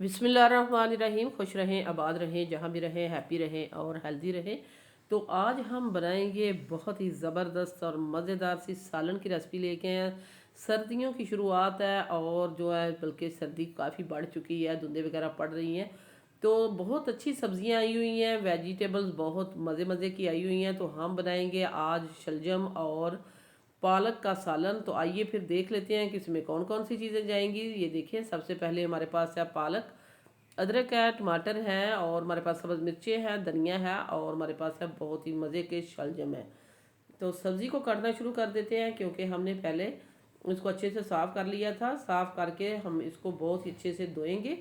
बिस्मिल्लाहिर्रहमानिर्रहीम। खुश रहें, आबाद रहें, जहाँ भी रहें हैप्पी रहें और हेल्दी रहें। तो आज हम बनाएंगे बहुत ही ज़बरदस्त और मज़ेदार सी सालन की रेसिपी लेके हैं। सर्दियों की शुरुआत है और जो है बल्कि सर्दी काफ़ी बढ़ चुकी है, धुंधें वगैरह पड़ रही हैं। तो बहुत अच्छी सब्जियां आई हुई हैं, वेजिटेबल्स बहुत मज़े मज़े की आई हुई हैं। तो हम बनाएंगे आज शलजम और पालक का सालन। तो आइए फिर देख लेते हैं कि इसमें कौन कौन सी चीज़ें जाएंगी। ये देखिए, सबसे पहले हमारे पास है पालक, अदरक है, टमाटर है और हमारे पास सब्ज़ मिर्चें हैं, धनिया है और हमारे पास है बहुत ही मज़े के शलजम है। तो सब्ज़ी को काटना शुरू कर देते हैं, क्योंकि हमने पहले इसको अच्छे से साफ़ कर लिया था। साफ़ करके हम इसको बहुत ही अच्छे से धोएंगे।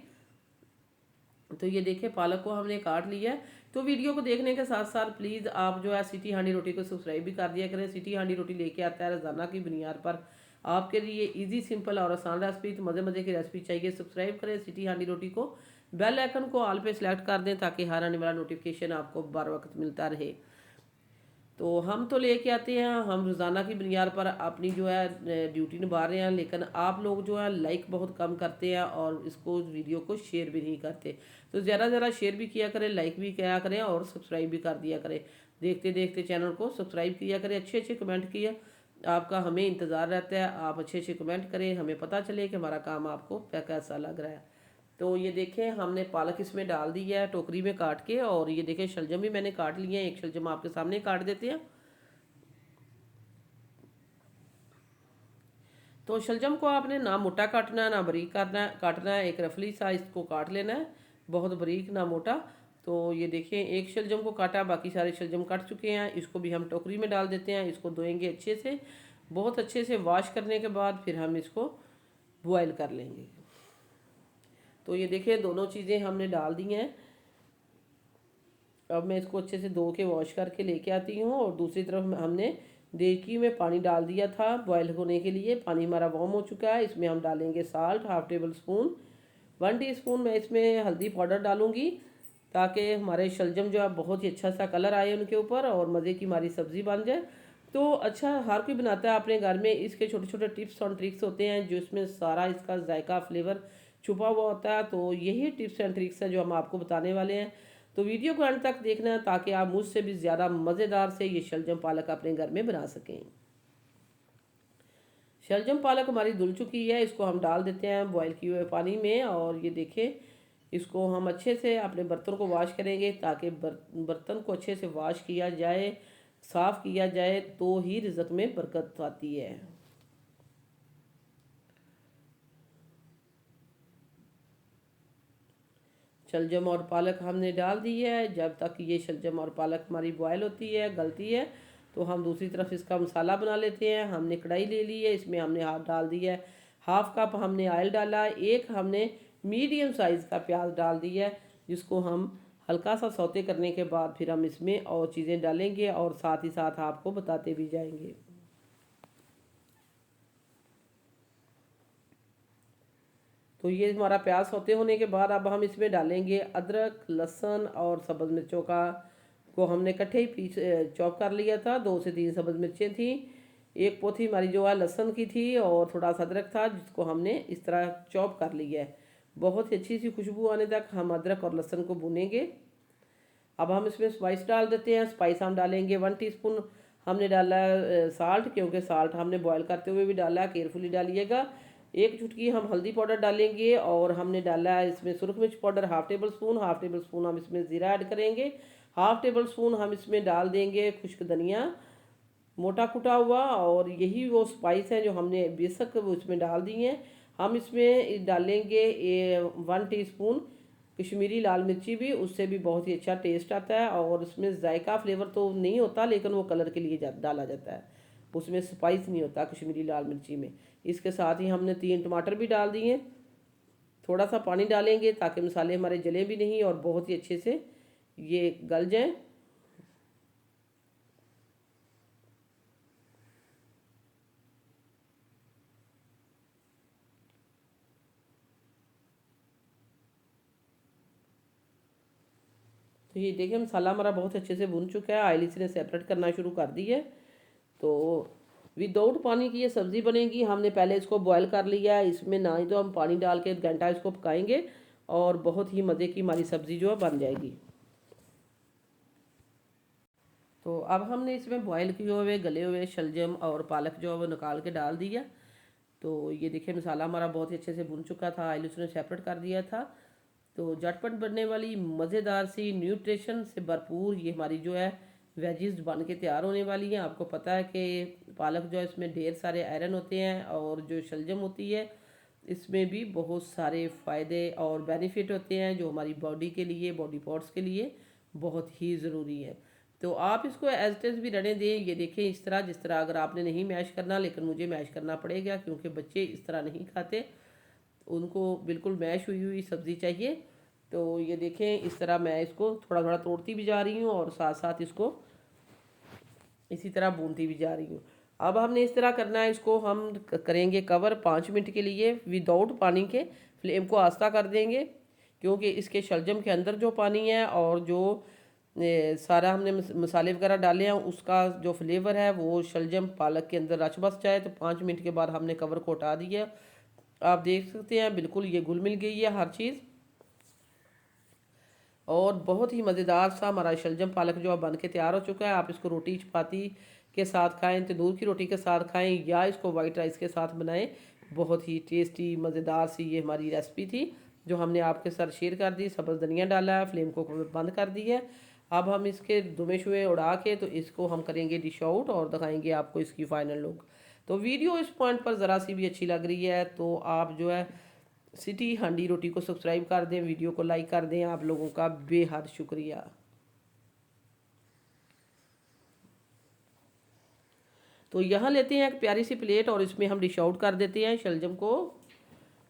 तो ये देखिए, पालक को हमने काट लिया है। तो वीडियो को देखने के साथ साथ प्लीज़ आप जो है सिटी हांडी रोटी को सब्सक्राइब भी कर दिया करें। सिटी हांडी रोटी लेके आता है रोज़ाना की बुनियाद पर आपके लिए इजी सिंपल और आसान रेसिपी। तो मज़े मज़े की रेसिपी चाहिए, सब्सक्राइब करें सिटी हांडी रोटी को, बेल आइकन को ऑल पे सेलेक्ट कर दें ताकि हर आने वाला नोटिफिकेशन आपको बर वक्त मिलता रहे। तो हम तो लेके आते हैं, हम रोज़ाना की बुनियाद पर अपनी जो है ड्यूटी निभा रहे हैं, लेकिन आप लोग जो है लाइक बहुत कम करते हैं और इसको वीडियो को शेयर भी नहीं करते। तो ज़्यादा ज़्यादा शेयर भी किया करें, लाइक भी किया करें और सब्सक्राइब भी कर दिया करें। देखते देखते चैनल को सब्सक्राइब किया करें, अच्छे अच्छे कमेंट किया, आपका हमें इंतज़ार रहता है। आप अच्छे अच्छे कमेंट करें, हमें पता चले कि हमारा काम आपको कैसा लग रहा है। तो ये देखें, हमने पालक इसमें डाल दी है टोकरी में काट के, और ये देखें शलजम भी मैंने काट लिए हैं। एक शलजम आपके सामने काट देते हैं। तो शलजम को आपने ना मोटा काटना है ना बारीक काटना है, एक रफली सा इसको काट लेना है, बहुत बारीक ना मोटा। तो ये देखें, एक शलजम को काटा, बाकी सारे शलजम कट चुके हैं। इसको भी हम टोकरी में डाल देते हैं। इसको धोएंगे अच्छे से, बहुत अच्छे से वॉश करने के बाद फिर हम इसको बॉयल कर लेंगे। तो ये देखिए, दोनों चीज़ें हमने डाल दी हैं। अब मैं इसको अच्छे से धो के वॉश करके लेके आती हूँ। और दूसरी तरफ हमने देगी में पानी डाल दिया था बॉयल होने के लिए। पानी हमारा वार्म हो चुका है। इसमें हम डालेंगे salt, half table spoon, 1 teaspoon मैं इसमें हल्दी पाउडर डालूंगी, ताकि हमारे शलजम जो है बहुत ही अच्छा सा कलर आए उनके ऊपर और मज़े की हमारी सब्ज़ी बन जाए। तो अच्छा, हर कोई बनाता है अपने घर में। इसके छोटे छोटे टिप्स और ट्रिक्स होते हैं जो इसमें सारा इसका जायका फ्लेवर छुपा हुआ होता है। तो यही टिप्स एंड ट्रिक्स हैं जो हम आपको बताने वाले हैं। तो वीडियो को अंत तक देखना है ताकि आप मुझसे भी ज़्यादा मज़ेदार से ये शलजम पालक अपने घर में बना सकें। शलजम पालक हमारी धुल चुकी है, इसको हम डाल देते हैं बॉयल किए हुए पानी में। और ये देखें, इसको हम अच्छे से अपने बर्तन को वॉश करेंगे, ताकि बर्तन को अच्छे से वॉश किया जाए, साफ़ किया जाए, तो ही रिज़्क में बरकत आती है। शलजम और पालक हमने डाल दी है। जब तक ये शलजम और पालक हमारी बॉयल होती है, गलती है, तो हम दूसरी तरफ इसका मसाला बना लेते हैं। हमने कढ़ाई ले ली है, इसमें हमने हाफ डाल दी है, हाफ कप हमने ऑयल डाला, एक हमने मीडियम साइज़ का प्याज डाल दिया है, जिसको हम हल्का सा सौते करने के बाद फिर हम इसमें और चीज़ें डालेंगे और साथ ही साथ आपको बताते भी जाएंगे। तो ये हमारा प्याज सौते होने के बाद अब हम इसमें डालेंगे अदरक, लहसुन और सब्ज़ मिर्चों को हमने इकट्ठे ही पीस चॉप कर लिया था। 2 से 3 सब्ज़ मिर्चें थी, एक पोथी हमारी जो है लहसुन की थी और थोड़ा सा अदरक था, जिसको हमने इस तरह चॉप कर लिया है। बहुत ही अच्छी सी खुशबू आने तक हम अदरक और लहसुन को भूनेंगे। अब हम इसमें स्पाइस डाल देते हैं। स्पाइस हम डालेंगे 1 टीस्पून हमने डाला है साल्ट, क्योंकि साल्ट हमने बॉयल करते हुए भी डाला है, केयरफुली डालिएगा। एक चुटकी हम हल्दी पाउडर डालेंगे और हमने डाला है इसमें सुरख मिर्च powder half table spoon. Half table spoon हम इसमें ज़ीरा ऐड करेंगे। हाफ टेबल स्पून हम इसमें डाल देंगे खुश्क धनिया, मोटा कुटा हुआ। और यही वो स्पाइस हैं जो हमने बेशक वो इसमें डाल दी हैं। हम इसमें डालेंगे 1 टीस्पून कश्मीरी लाल मिर्ची भी, उससे भी बहुत ही अच्छा टेस्ट आता है। और उसमें जायका फ्लेवर तो नहीं होता, लेकिन वो कलर के लिए डाला जाता है, उसमें स्पाइस नहीं होता कश्मीरी लाल मिर्ची में। इसके साथ ही हमने 3 टमाटर भी डाल दिए। थोड़ा सा पानी डालेंगे ताकि मसाले हमारे जले भी नहीं और बहुत ही अच्छे से ये गल जाएं। तो ये देखिए, मसाला हमारा बहुत अच्छे से भुन चुका है, ऑयल इसने सेपरेट करना शुरू कर दी है। तो विदाउट पानी की ये सब्ज़ी बनेगी। हमने पहले इसको बॉयल कर लिया है, इसमें ना ही तो हम पानी डाल के 1 घंटा इसको पकाएंगे और बहुत ही मज़े की हमारी सब्ज़ी जो है बन जाएगी। तो अब हमने इसमें बॉयल किए हुए गले हुए शलजम और पालक जो है वो निकाल के डाल दिया। तो ये देखिए मसाला हमारा बहुत ही अच्छे से भुन चुका था, ऑयल उसने सेपरेट कर दिया था। तो झटपट बनने वाली मज़ेदार सी न्यूट्रिशन से भरपूर ये हमारी जो है वेजिज़ बन के तैयार होने वाली हैं। आपको पता है कि पालक जो है इसमें ढेर सारे आयरन होते हैं और जो शलजम होती है इसमें भी बहुत सारे फ़ायदे और बेनिफिट होते हैं जो हमारी बॉडी के लिए, बॉडी पार्ट्स के लिए बहुत ही ज़रूरी है। तो आप इसको एज इट इज़ भी रहने दें। ये देखें इस तरह, जिस तरह अगर आपने नहीं मैश करना, लेकिन मुझे मैश करना पड़ेगा क्योंकि बच्चे इस तरह नहीं खाते, उनको बिल्कुल मैश हुई हुई सब्ज़ी चाहिए। तो ये देखें इस तरह मैं इसको थोड़ा थोड़ा तोड़ती भी जा रही हूँ और साथ साथ इसको इसी तरह भूनती भी जा रही हूँ। अब हमने इस तरह करना है, इसको हम करेंगे कवर 5 मिनट के लिए विदाउट पानी के। फ्लेम को आस्ता कर देंगे क्योंकि इसके शलजम के अंदर जो पानी है और जो सारा हमने मसाले वगैरह डाले हैं उसका जो फ्लेवर है वो शलजम पालक के अंदर रच बस जाए। तो 5 मिनट के बाद हमने कवर को हटा दिया। आप देख सकते हैं बिल्कुल ये घुल मिल गई है हर चीज़ और बहुत ही मज़ेदार सा हमारा शलजम पालक जो है बन के तैयार हो चुका है। आप इसको रोटी चपाती के साथ खाएं, तंदूर की रोटी के साथ खाएं या इसको वाइट राइस के साथ बनाएं। बहुत ही टेस्टी मज़ेदार सी ये हमारी रेसिपी थी जो हमने आपके साथ शेयर कर दी। सब्ज़ धनिया डाला है, फ्लेम को बंद कर दी है। अब हम इसके दुमे शुए उड़ा के तो इसको हम करेंगे डिश आउट और दिखाएंगे आपको इसकी फ़ाइनल लुक। तो वीडियो इस पॉइंट पर ज़रा सी भी अच्छी लग रही है तो आप जो है सिटी हांडी रोटी को सब्सक्राइब कर दें, वीडियो को लाइक कर दें। आप लोगों का बेहद शुक्रिया। तो यहाँ लेते हैं एक प्यारी सी प्लेट और इसमें हम डिश आउट कर देते हैं शलजम को,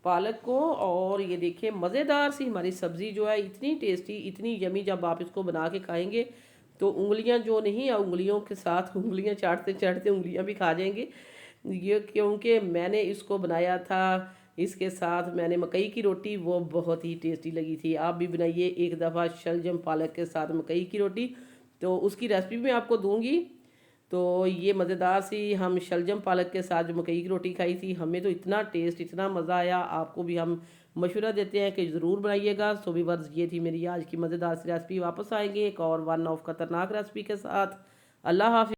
पालक को। और ये देखिए मज़ेदार सी हमारी सब्ज़ी जो है इतनी टेस्टी, इतनी यमी, जब आप इसको बना के खाएंगे तो उंगलियां जो नहीं, उंगलियों के साथ उंगलियां चाटते चाटते उंगलियां भी खा जाएंगे ये, क्योंकि मैंने इसको बनाया था इसके साथ मैंने मकई की रोटी, वो बहुत ही टेस्टी लगी थी। आप भी बनाइए एक दफ़ा शलजम पालक के साथ मकई की रोटी, तो उसकी रेसिपी मैं आपको दूंगी। तो ये मज़ेदार सी हम शलजम पालक के साथ जो मकई की रोटी खाई थी, हमें तो इतना टेस्ट, इतना मज़ा आया। आपको भी हम मशवरा देते हैं कि ज़रूर बनाइएगा। सो व्यूअर्स, ये थी मेरी आज की मज़ेदार सी रेसिपी। वापस आएंगे एक और वन ऑफ ख़तरनाक रेसिपी के साथ। अल्लाह हाफ़िज़।